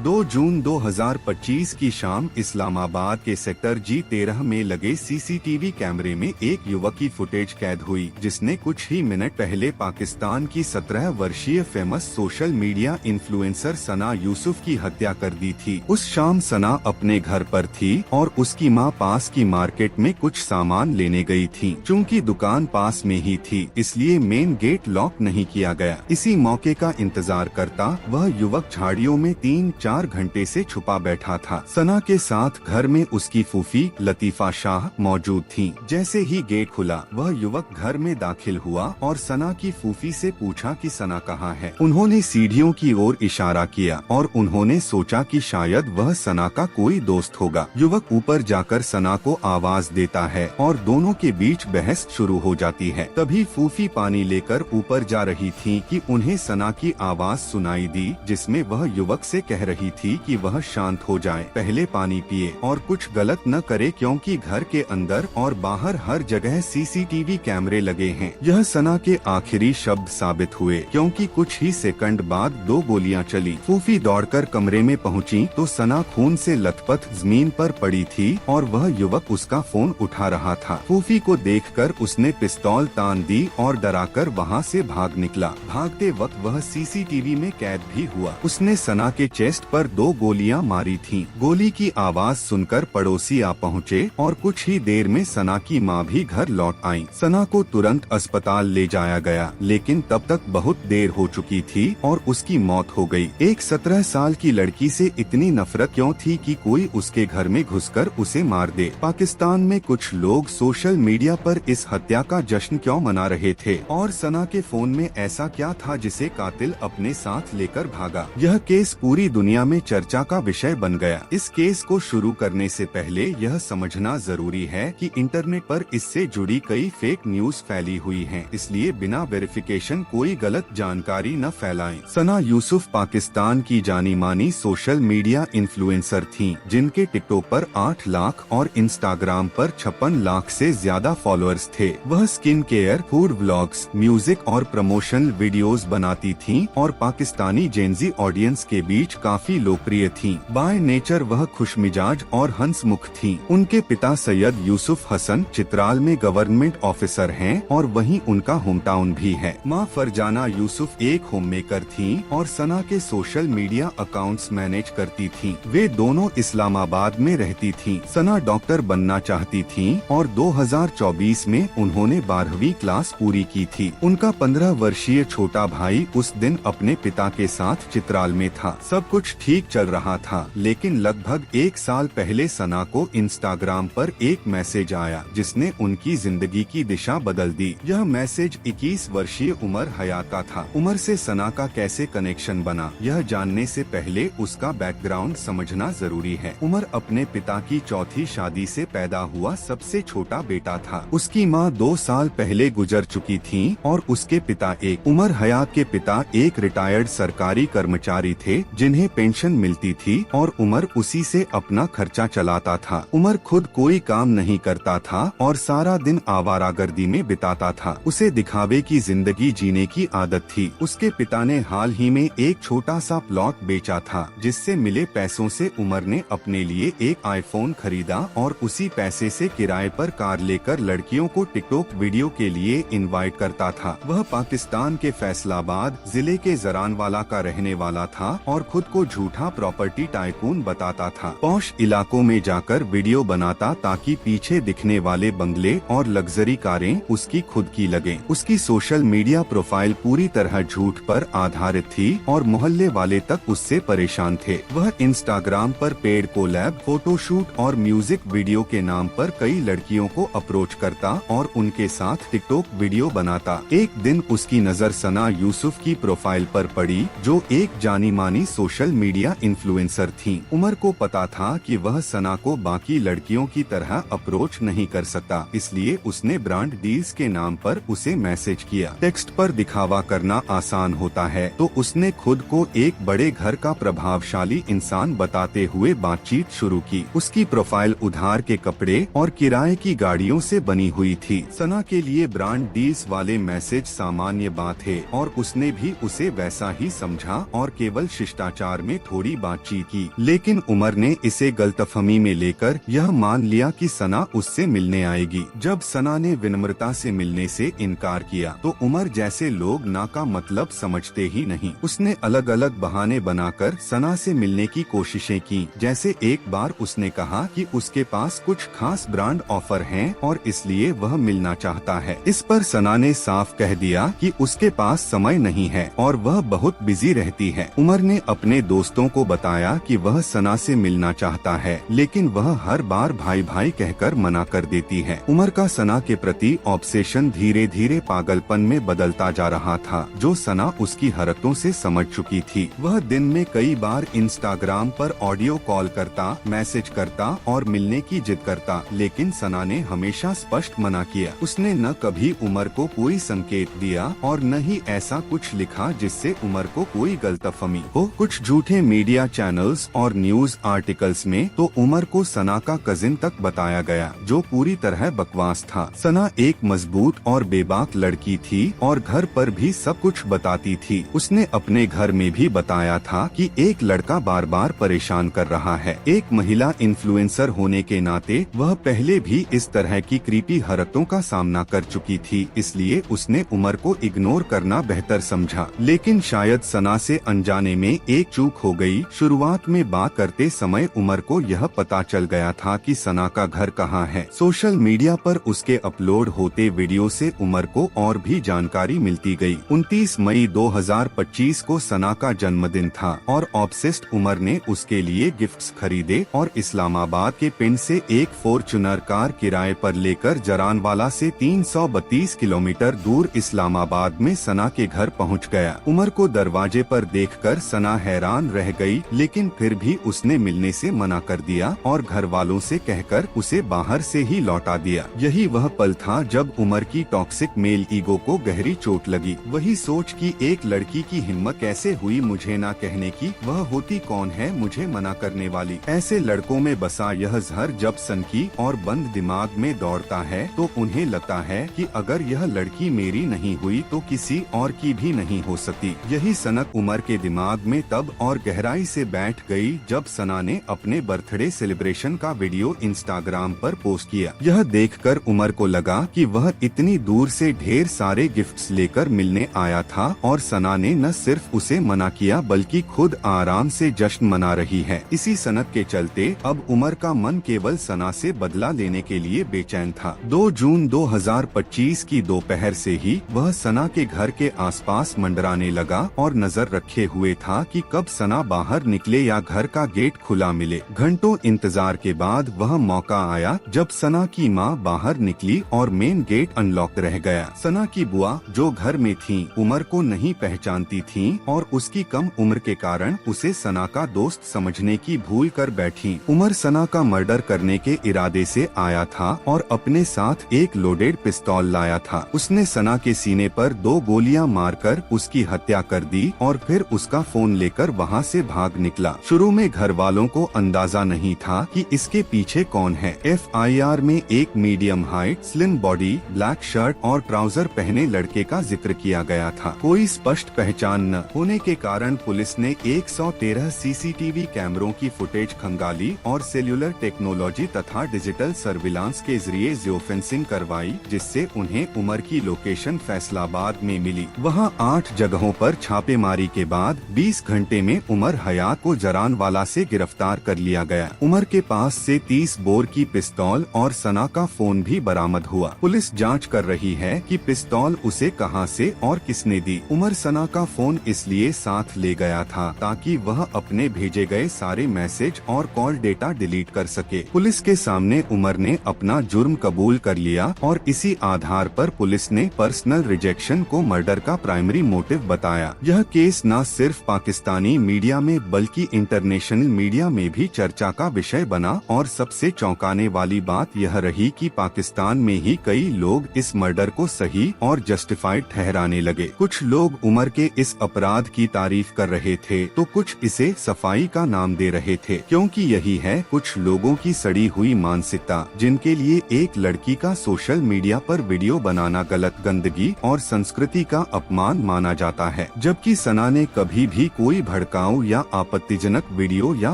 2 जून 2025 की शाम इस्लामाबाद के सेक्टर G13 में लगे सीसीटीवी कैमरे में एक युवक की फुटेज कैद हुई, जिसने कुछ ही मिनट पहले पाकिस्तान की 17 वर्षीय फेमस सोशल मीडिया इन्फ्लुएंसर सना यूसुफ की हत्या कर दी थी। उस शाम सना अपने घर पर थी और उसकी मां पास की मार्केट में कुछ सामान लेने गई थी। चूँकि दुकान पास में ही थी, इसलिए मेन गेट लॉक नहीं किया गया। इसी मौके का इंतजार करता वह युवक झाड़ियों में 3-4 घंटे से छुपा बैठा था। सना के साथ घर में उसकी फूफी लतीफा शाह मौजूद थीं। जैसे ही गेट खुला, वह युवक घर में दाखिल हुआ और सना की फूफी से पूछा कि सना कहाँ है। उन्होंने सीढ़ियों की ओर इशारा किया और उन्होंने सोचा कि शायद वह सना का कोई दोस्त होगा। युवक ऊपर जाकर सना को आवाज देता है और दोनों के बीच बहस शुरू हो जाती है। तभी फूफी पानी लेकर ऊपर जा रही थी कि उन्हें सना की आवाज सुनाई दी, जिसमें वह युवक से कह रही थी कि वह शांत हो जाए, पहले पानी पिए और कुछ गलत न करे, क्योंकि घर के अंदर और बाहर हर जगह सीसीटीवी कैमरे लगे हैं। यह सना के आखिरी शब्द साबित हुए, क्योंकि कुछ ही सेकंड बाद 2 गोलियां चली। फूफी दौड़कर कमरे में पहुंची तो सना खून से लथपथ जमीन पर पड़ी थी और वह युवक उसका फोन उठा रहा था। फूफी को देखकर उसने पिस्तौल तान दी और डराकर वहां से भाग निकला। भागते वक्त वह सीसीटीवी में कैद भी हुआ। उसने सना के चेस्ट पर 2 गोलियां मारी थीं। गोली की आवाज सुनकर पड़ोसी आ पहुँचे और कुछ ही देर में सना की माँ भी घर लौट आई। सना को तुरंत अस्पताल ले जाया गया, लेकिन तब तक बहुत देर हो चुकी थी और उसकी मौत हो गई। एक 17 साल की लड़की से इतनी नफरत क्यों थी कि कोई उसके घर में घुसकर उसे मार दे। पाकिस्तान में कुछ लोग सोशल मीडिया पर इस हत्या का जश्न क्यों मना रहे थे और सना के फोन में ऐसा क्या था जिसे कातिल अपने साथ लेकर भागा। यह केस पूरी दुनिया में चर्चा का विषय बन गया। इस केस को शुरू करने से पहले यह समझना जरूरी है कि इंटरनेट पर इससे जुड़ी कई फेक न्यूज फैली हुई हैं, इसलिए बिना वेरिफिकेशन कोई गलत जानकारी न फैलाएं। सना यूसुफ पाकिस्तान की जानी मानी सोशल मीडिया इन्फ्लुएंसर थीं, जिनके टिकटॉक पर 8 लाख और इंस्टाग्राम पर 56 लाख से ज्यादा फॉलोअर्स थे। वह skin care, food vlogs, music और प्रमोशनल वीडियोस बनाती थीं और पाकिस्तानी जेनजी ऑडियंस के बीच काफी लोकप्रिय थीं। बाय नेचर वह खुशमिजाज और हंसमुख थीं। उनके पिता सैयद यूसुफ हसन चित्राल में गवर्नमेंट ऑफिसर हैं और वहीं उनका होम टाउन भी है। माँ फरजाना यूसुफ एक होम मेकर थीं और सना के सोशल मीडिया अकाउंट्स मैनेज करती थीं। वे दोनों इस्लामाबाद में रहती थीं। सना डॉक्टर बनना चाहती थीं और 2024 में उन्होंने 12वीं क्लास पूरी की थी। उनका 15 वर्षीय छोटा भाई उस दिन अपने पिता के साथ चित्राल में था। सब कुछ ठीक चल रहा था, लेकिन लगभग 1 साल पहले सना को इंस्टाग्राम पर एक मैसेज आया, जिसने उनकी जिंदगी की दिशा बदल दी। यह मैसेज 21 वर्षीय उमर हयात का था। उमर से सना का कैसे कनेक्शन बना, यह जानने से पहले उसका बैकग्राउंड समझना जरूरी है। उमर अपने पिता की चौथी शादी से पैदा हुआ सबसे छोटा बेटा था। उसकी माँ 2 साल पहले गुजर चुकी थीं और उसके पिता उमर हयात के पिता एक रिटायर्ड सरकारी कर्मचारी थे, जिन्हें पेंशन मिलती थी और उमर उसी से अपना खर्चा चलाता था। उमर खुद कोई काम नहीं करता था और सारा दिन आवारागर्दी में बिताता था। उसे दिखावे की जिंदगी जीने की आदत थी। उसके पिता ने हाल ही में एक छोटा सा प्लॉट बेचा था, जिससे मिले पैसों से उमर ने अपने लिए एक आईफोन खरीदा और उसी पैसे से किराए पर कार लेकर लड़कियों को टिकटॉक वीडियो के लिए इनवाइट करता था। वह पाकिस्तान के फैसलाबाद जिले के जरानवाला का रहने वाला था और खुद को झूठा प्रॉपर्टी टाइकून बताता था। पॉश इलाकों में जाकर वीडियो बनाता ताकि पीछे दिखने वाले बंगले और लग्जरी कारें उसकी खुद की लगें। उसकी सोशल मीडिया प्रोफाइल पूरी तरह झूठ पर आधारित थी और मोहल्ले वाले तक उससे परेशान थे। वह इंस्टाग्राम पर पेड कोलैब, फोटोशूट और म्यूजिक वीडियो के नाम पर कई लड़कियों को अप्रोच करता और उनके साथ टिकटॉक वीडियो बनाता। एक दिन उसकी नजर सना यूसुफ की प्रोफाइल पर पड़ी, जो एक जानी मानी सोशल मीडिया इन्फ्लुएंसर थीं। उमर को पता था कि वह सना को बाकी लड़कियों की तरह अप्रोच नहीं कर सकता, इसलिए उसने ब्रांड डील्स के नाम पर उसे मैसेज किया। टेक्स्ट पर दिखावा करना आसान होता है, तो उसने खुद को एक बड़े घर का प्रभावशाली इंसान बताते हुए बातचीत शुरू की। उसकी प्रोफाइल उधार के कपड़े और किराए की गाड़ियों से बनी हुई थी। सना के लिए ब्रांड डील्स वाले मैसेज सामान्य बात है और उसने भी उसे वैसा ही समझा और केवल शिष्टाचार में में थोड़ी बातचीत की, लेकिन उमर ने इसे गलतफहमी में लेकर यह मान लिया कि सना उससे मिलने आएगी। जब सना ने विनम्रता से मिलने से इनकार किया तो उमर जैसे लोग ना का मतलब समझते ही नहीं, उसने अलग अलग बहाने बनाकर सना से मिलने की कोशिशें की। जैसे एक बार उसने कहा कि उसके पास कुछ खास ब्रांड ऑफर हैं और इसलिए वह मिलना चाहता है। इस पर सना ने साफ कह दिया कि उसके पास समय नहीं है और वह बहुत बिजी रहती है। उमर ने अपने दोस्तों को बताया कि वह सना से मिलना चाहता है, लेकिन वह हर बार भाई भाई कहकर मना कर देती है। उमर का सना के प्रति ऑब्सेशन धीरे धीरे पागलपन में बदलता जा रहा था, जो सना उसकी हरकतों से समझ चुकी थी। वह दिन में कई बार इंस्टाग्राम पर ऑडियो कॉल करता, मैसेज करता और मिलने की जिद करता, लेकिन सना ने हमेशा स्पष्ट मना किया। उसने न कभी उमर को कोई संकेत दिया और न ही ऐसा कुछ लिखा जिससे उमर को कोई गलतफहमी हो। कुछ झूठे मीडिया चैनल्स और न्यूज आर्टिकल्स में तो उमर को सना का कजिन तक बताया गया, जो पूरी तरह बकवास था। सना एक मजबूत और बेबाक लड़की थी और घर पर भी सब कुछ बताती थी। उसने अपने घर में भी बताया था कि एक लड़का बार बार परेशान कर रहा है। एक महिला इन्फ्लुएंसर होने के नाते वह पहले भी इस तरह की क्रीपी हरकतों का सामना कर चुकी थी, इसलिए उसने उमर को इग्नोर करना बेहतर समझा। लेकिन शायद सना से अनजाने में एक चूक हो गई। शुरुआत में बात करते समय उमर को यह पता चल गया था कि सना का घर कहाँ है। सोशल मीडिया पर उसके अपलोड होते वीडियो से उमर को और भी जानकारी मिलती गई। 29 मई 2025 को सना का जन्मदिन था और ऑब्सेस्ड उमर ने उसके लिए गिफ्ट्स खरीदे और इस्लामाबाद के पिंड से एक फॉर्च्यूनर कार किराए पर लेकर जरानवाला से 332 किलोमीटर दूर इस्लामाबाद में सना के घर पहुंच गया। उमर को दरवाजे पर देखकर सना हैरान रह गई, लेकिन फिर भी उसने मिलने से मना कर दिया और घर वालों से कहकर उसे बाहर से ही लौटा दिया। यही वह पल था जब उमर की टॉक्सिक मेल ईगो को गहरी चोट लगी। वही सोच कि एक लड़की की हिम्मत कैसे हुई मुझे ना कहने की, वह होती कौन है मुझे मना करने वाली। ऐसे लड़कों में बसा यह जहर जब सनकी और बंद दिमाग में दौड़ता है तो उन्हें लगता है कि अगर यह लड़की मेरी नहीं हुई तो किसी और की भी नहीं हो सकती। यही सनक उमर के दिमाग में तब और गहराई से बैठ गई जब सना ने अपने बर्थडे सेलिब्रेशन का वीडियो इंस्टाग्राम पर पोस्ट किया। यह देखकर उमर को लगा कि वह इतनी दूर से ढेर सारे गिफ्ट्स लेकर मिलने आया था और सना ने न सिर्फ उसे मना किया बल्कि खुद आराम से जश्न मना रही है। इसी सनक के चलते अब उमर का मन केवल सना से बदला लेने के लिए बेचैन था। 2 जून 2025 की दोपहर से ही वह सना के घर के आसपास मंडराने लगा और नजर रखे हुए था कि कब सना बाहर निकले या घर का गेट खुला मिले। घंटों इंतजार के बाद वह मौका आया जब सना की मां बाहर निकली और मेन गेट अनलॉक रह गया। सना की बुआ जो घर में थीं, उमर को नहीं पहचानती थीं और उसकी कम उम्र के कारण उसे सना का दोस्त समझने की भूल कर बैठी। उमर सना का मर्डर करने के इरादे से आया था और अपने साथ एक लोडेड पिस्तौल लाया था। उसने सना के सीने पर 2 गोलियां मारकर उसकी हत्या कर दी और फिर उसका फोन लेकर वहां से भाग निकला। शुरू में घर वालों को अंदाजा नहीं था कि इसके पीछे कौन है। FIR में एक medium height, slim body, black shirt और ट्राउजर पहने लड़के का जिक्र किया गया था। कोई स्पष्ट पहचान न होने के कारण पुलिस ने 113 CCTV कैमरों की फुटेज खंगाली और सेल्युलर टेक्नोलॉजी तथा डिजिटल सर्विलांस के जरिए जियोफेंसिंग करवाई, जिससे उन्हें उमर की लोकेशन फैसलाबाद में मिली। वहां 8 जगहों पर छापेमारी के बाद 20 घंटे में उमर हयात को जरानवाला से गिरफ्तार कर लिया गया। उमर के पास से 30 बोर की पिस्तौल और सना का फोन भी बरामद हुआ। पुलिस जांच कर रही है कि पिस्तौल उसे कहां से और किसने दी। उमर सना का फोन इसलिए साथ ले गया था ताकि वह अपने भेजे गए सारे मैसेज और कॉल डेटा डिलीट कर सके। पुलिस के सामने उमर ने अपना जुर्म कबूल कर लिया और इसी आधार पर पुलिस ने पर्सनल रिजेक्शन को मर्डर का प्राइमरी मोटिव बताया। यह केस न सिर्फ पाकिस्तानी मीडिया में बल्कि इंटरनेशनल मीडिया में भी चर्चा का विषय बना और सबसे चौंकाने वाली बात यह रही कि पाकिस्तान में ही कई लोग इस मर्डर को सही और जस्टिफाइड ठहराने लगे। कुछ लोग उमर के इस अपराध की तारीफ कर रहे थे तो कुछ इसे सफाई का नाम दे रहे थे, क्योंकि यही है कुछ लोगों की सड़ी हुई मानसिकता, जिनके लिए एक लड़की का सोशल मीडिया पर वीडियो बनाना गलत, गंदगी और संस्कृति का अपमान माना जाता है। जबकि सना ने कभी भी कोई भड़काऊ टिकाऊ या आपत्तिजनक वीडियो या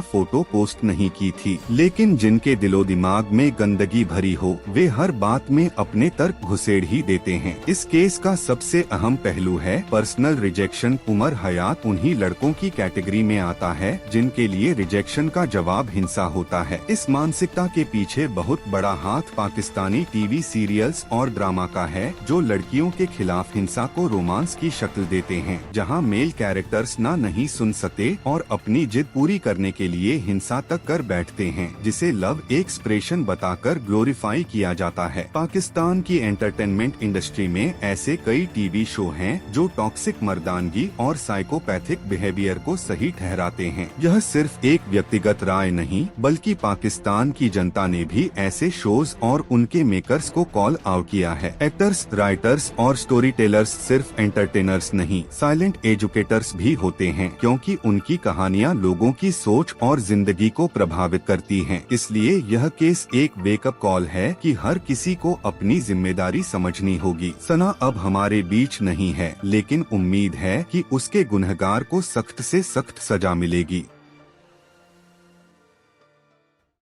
फोटो पोस्ट नहीं की थी, लेकिन जिनके दिलो दिमाग में गंदगी भरी हो वे हर बात में अपने तर्क घुसेड़ ही देते हैं। इस केस का सबसे अहम पहलू है पर्सनल रिजेक्शन। उमर हयात उन्हीं लड़कों की कैटेगरी में आता है जिनके लिए रिजेक्शन का जवाब हिंसा होता है। इस मानसिकता के पीछे बहुत बड़ा हाथ पाकिस्तानी टीवी सीरियल्स और ड्रामा का है, जो लड़कियों के खिलाफ हिंसा को रोमांस की शक्ल देते हैं, जहां मेल कैरेक्टर्स ना नहीं सुन सकते और अपनी जिद पूरी करने के लिए हिंसा तक कर बैठते हैं, जिसे लव एक्सप्रेशन बताकर ग्लोरीफाई किया जाता है। पाकिस्तान की एंटरटेनमेंट इंडस्ट्री में ऐसे कई टीवी शो हैं जो टॉक्सिक मर्दानगी और साइकोपैथिक बिहेवियर को सही ठहराते हैं। यह सिर्फ एक व्यक्तिगत राय नहीं बल्कि पाकिस्तान की जनता ने भी ऐसे शोज और उनके मेकर्स को कॉल आउट किया है। एक्टर्स, राइटर्स और स्टोरी टेलर्स सिर्फ एंटरटेनर्स नहीं, साइलेंट एजुकेटर्स भी होते हैं, क्योंकि उनकी कहानियाँ लोगों की सोच और जिंदगी को प्रभावित करती हैं। इसलिए यह केस एक वेकअप कॉल है कि हर किसी को अपनी जिम्मेदारी समझनी होगी। सना अब हमारे बीच नहीं है, लेकिन उम्मीद है कि उसके गुनहगार को सख्त से सख्त सजा मिलेगी।